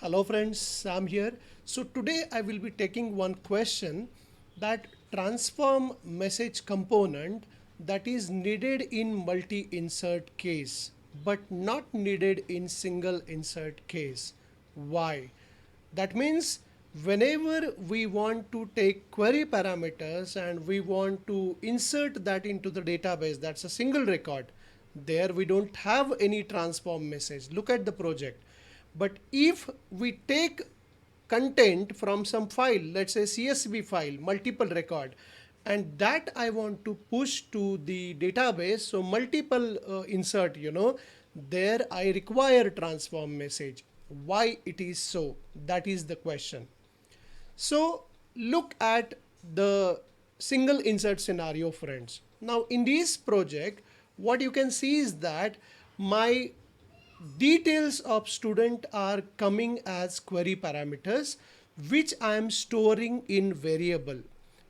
Hello friends, Sam here. So today I will be taking one question, that transform message component that is needed in multi-insert case but not needed in single insert case. Why? That means whenever we want to take query parameters and we want to insert that into the database, that's a single record. There we don't have any transform message. Look at the project. But if we take content from some file, let's say CSV file, multiple record, and that I want to push to the database, so multiple insert, there I require transform message. Why it is so? That is the question. So look at the single insert scenario, friends. Now in this project, what you can see is that my details of student are coming as query parameters, which I am storing in variable.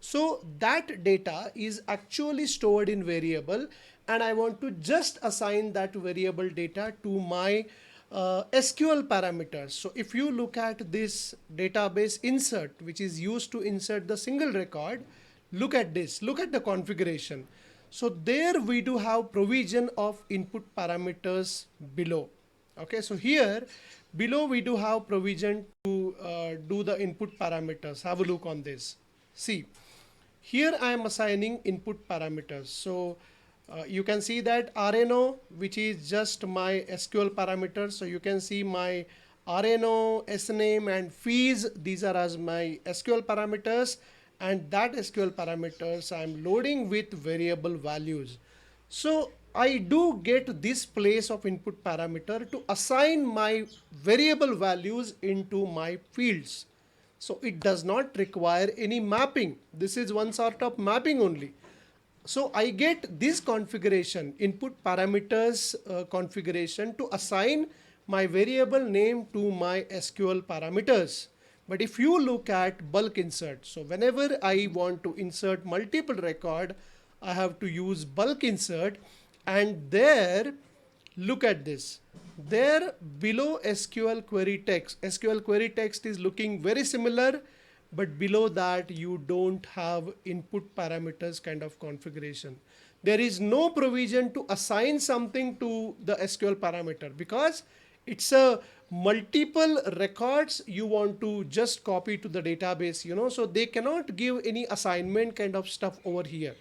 So that data is actually stored in variable, and I want to just assign that variable data to my SQL parameters. So if you look at this database insert, which is used to insert the single record, look at this, look at the configuration. So there we do have provision of input parameters below. Okay, so here below we do have provision to do the input parameters. Have a look on this. See, here I am assigning input parameters. So you can see that RNO, which is just my SQL parameters. So you can see my RNO, SNAME and fees. These are as my SQL parameters, and that SQL parameters I am loading with variable values. So I do get this place of input parameter to assign my variable values into my fields. So it does not require any mapping. This is one sort of mapping only. So I get this configuration, input parameters configuration, to assign my variable name to my SQL parameters. But if you look at bulk insert, so whenever I want to insert multiple record, I have to use bulk insert, and there, look at this. There below SQL query text is looking very similar, but below that you don't have input parameters kind of configuration. There is no provision to assign something to the SQL parameter because it's a multiple records you want to just copy to the database, so they cannot give any assignment kind of stuff over here.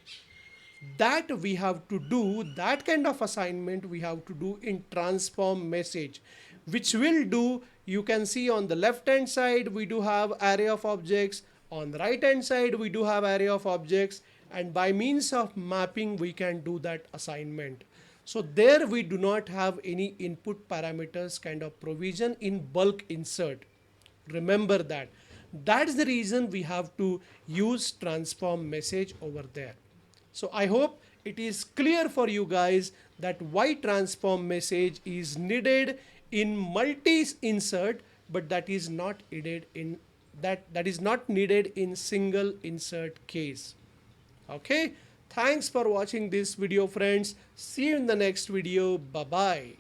That we have to do, that kind of assignment we have to do in transform message, which will do, you can see on the left hand side we do have array of objects, on the right hand side we do have array of objects, and by means of mapping we can do that assignment. So there we do not have any input parameters kind of provision in bulk insert. Remember that. That's the reason we have to use transform message over there. So I hope it is clear for you guys that why transform message is needed in multi insert, but that is not needed in that is not needed in single insert case. Okay, thanks for watching this video, friends. See you in the next video. Bye bye.